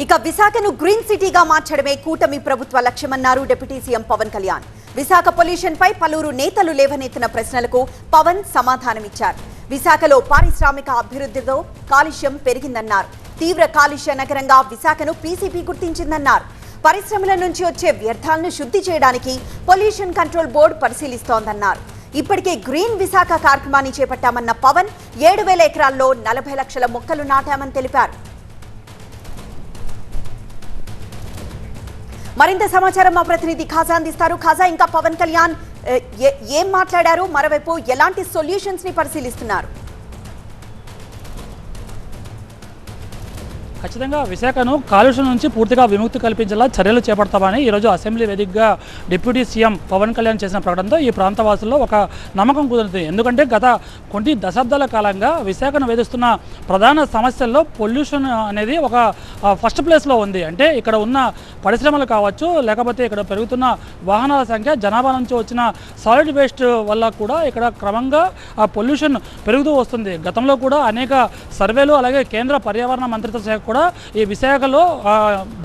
ఇక విశాఖను గ్రీన్ సిటీగా మార్చడమే కూటమి ప్రభుత్వ లక్ష్యమన్నారు deputy CM Pawan Kalyan. Visakha pollution పై పలువురు నేతలు లేవనెత్తిన ప్రశ్నలకు పవన్ సమాధానమిచ్చారు. విశాఖలో పారిశ్రామిక అభివృద్ధితో కాలుష్యం పెరిగిందన్నారు. తీవ్ర కాలుష్య నగరంగా విశాఖను పీసీబీ గుర్తించిందన్నారు. పరిశ్రమల నుంచి వచ్చే వ్యర్థాలను శుద్ధి చేయడానికి పొల్యూషన్ కంట్రోల్ బోర్డు పరిశీలిస్తోందన్నారు. ఇప్పటికే గ్రీన్ విశాఖ కార్యక్రమాన్ని చేపట్టామన్న పవన్ 7,000 ఎకరాల్లో 40 లక్షల మొక్కలు నాటామని తెలిపారు. మరింత సమాచారం మా ప్రతినిధి ఖాజా అందిస్తారు. ఖాజా, ఇంకా పవన్ కళ్యాణ్ ఏం మాట్లాడారు? మరోవైపు ఎలాంటి సొల్యూషన్స్ ని పరిశీలిస్తున్నారు? ఖచ్చితంగా విశాఖను కాలుష్యం నుంచి పూర్తిగా విముక్తి కల్పించేలా చర్యలు చేపడతామని ఈరోజు అసెంబ్లీ వేదికగా డిప్యూటీ సీఎం పవన్ కళ్యాణ్ చేసిన ప్రకటనతో ఈ ప్రాంతవాసుల్లో ఒక నమ్మకం కుదురుతుంది. ఎందుకంటే గత కొన్ని దశాబ్దాల కాలంగా విశాఖను వేధిస్తున్న ప్రధాన సమస్యల్లో పొల్యూషన్ అనేది ఒక ఫస్ట్ ప్లేస్లో ఉంది. అంటే ఇక్కడ ఉన్న పరిశ్రమలు కావచ్చు, లేకపోతే ఇక్కడ పెరుగుతున్న వాహనాల సంఖ్య, జనాభా నుంచి వచ్చిన సాలిడ్ వేస్ట్ వల్ల కూడా ఇక్కడ క్రమంగా పొల్యూషన్ పెరుగుతూ వస్తుంది. గతంలో కూడా అనేక సర్వేలు, అలాగే కేంద్ర పర్యావరణ మంత్రిత్వ శాఖ కూడా ఈ విశాఖలో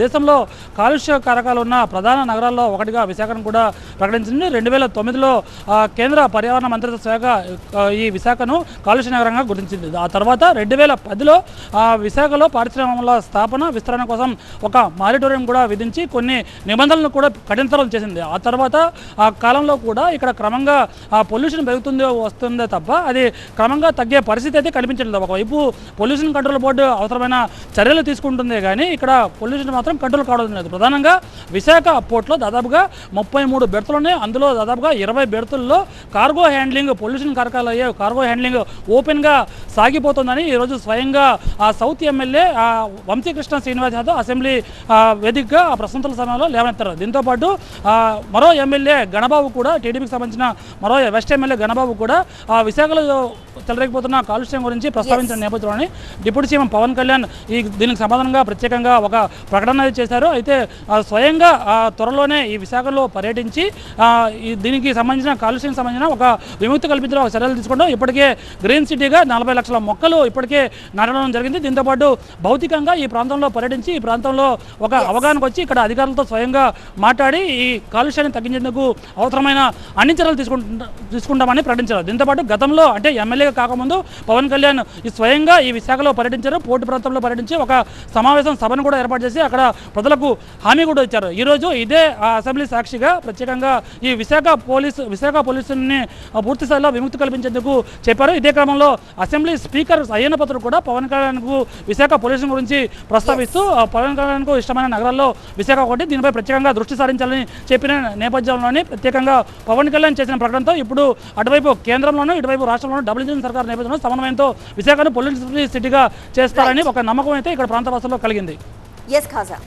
దేశంలో కాలుష్య కారకాలు ఉన్న ప్రధాన నగరాల్లో ఒకటిగా విశాఖను కూడా ప్రకటించింది. 2009లో కేంద్ర పర్యావరణ మంత్రిత్వ శాఖ ఈ విశాఖను కాలుష్య నగరంగా గుర్తించింది. ఆ తర్వాత 2010లో విశాఖలో పారిశ్రామికల స్థాపన, విస్తరణ కోసం ఒక మారిటోరియం కూడా విధించి కొన్ని నిబంధనలను కూడా కఠినతరం చేసింది. ఆ తర్వాత ఆ కాలంలో కూడా ఇక్కడ క్రమంగా పొల్యూషన్ పెరుగుతుందో వస్తుందే తప్ప అది క్రమంగా తగ్గే పరిస్థితి అయితే కనిపించలేదు. ఒకవైపు పొల్యూషన్ కంట్రోల్ బోర్డు అవసరమైన చర్యలు తీసుకుంటుందే కానీ ఇక్కడ పొల్యూషన్ మాత్రం కంట్రోల్ కావడం లేదు. ప్రధానంగా విశాఖ పోర్ట్లో దాదాపుగా 33 బెర్తులున్నాయి. అందులో దాదాపుగా 20 బెర్తుల్లో కార్గో హ్యాండ్లింగ్, పొల్యూషన్ కారకాలు అయ్యే కార్గో హ్యాండ్లింగ్ ఓపెన్గా సాగిపోతుందని ఈరోజు స్వయంగా south MLA Vamsi Krishna Srinivas Yadav assembly వేదికగా ప్రశ్నోత్తరాల సమయంలో లేవనెత్తారు. దీంతోపాటు మరో ఎమ్మెల్యే గణబాబు కూడా, టీడీపీకి సంబంధించిన మరో వెస్ట్ ఎమ్మెల్యే గణబాబు కూడా విశాఖలో చెలరేగిపోతున్న కాలుష్యం గురించి ప్రస్తావించిన నేపథ్యంలోని డిప్యూటీ సీఎం పవన్ కళ్యాణ్ దీనికి సమాధానంగా ప్రత్యేకంగా ఒక ప్రకటన చేశారు. అయితే స్వయంగా త్వరలోనే ఈ విశాఖలో పర్యటించి దీనికి సంబంధించిన కాలుష్యానికి సంబంధించిన ఒక విముక్తి కల్పించిన ఒక చర్యలు తీసుకుంటాం. ఇప్పటికే గ్రీన్ సిటీగా 40 లక్షల మొక్కలు ఇప్పటికే నాటడం జరిగింది. దీంతోపాటు భౌతికంగా ఈ ప్రాంతంలో పర్యటించి ఈ ప్రాంతంలో ఒక అవగాహనకు వచ్చి ఇక్కడ అధికారులతో స్వయంగా మాట్లాడి ఈ కాలుష్యాన్ని తగ్గించేందుకు అవసరమైన అన్ని చర్యలు తీసుకుంటామని ప్రకటించారు. దీంతోపాటు గతంలో అంటే ఎమ్మెల్యేగా కాకముందు పవన్ కళ్యాణ్ స్వయంగా ఈ విశాఖలో పర్యటించారు. పోర్టు ప్రాంతంలో పర్యటించి ఒక సభను కూడా ఏర్పాటు చేసి అక్కడ ప్రజలకు హామీ కూడా ఇచ్చారు. ఈరోజు ఇదే అసెంబ్లీ సాక్షిగా ప్రత్యేకంగా ఈ విశాఖ పోలీసుని పూర్తి స్థాయిలో విముక్తి కల్పించేందుకు చెప్పారు. ఇదే క్రమంలో అసెంబ్లీ స్పీకర్ అయ్యన్న పత్రుడు కూడా పవన్ కళ్యాణ్కు విశాఖ పొల్యూషన్ గురించి ప్రస్తావిస్తూ పవన్ కళ్యాణ్కు ఇష్టమైన నగరాల్లో విశాఖ ఒకటి, దీనిపై ప్రత్యేకంగా దృష్టి సారించాలని చెప్పిన నేపథ్యంలోనే ప్రత్యేకంగా పవన్ కళ్యాణ్ చేసిన ప్రకటనతో ఇప్పుడు అటువైపు కేంద్రంలోనూ ఇటువైపు రాష్ట్రంలోనూ డబుల్ ఇంజిన్ సర్కార్ నేపథ్యంలో సమన్వయంతో విశాఖను పొల్యూషన్ సిటీగా చేస్తారని ఒక నమ్మకం అయితే ఇక్కడ ప్రాంతవాసుల్లో కలిగింది. ఎస్ ఖాజా.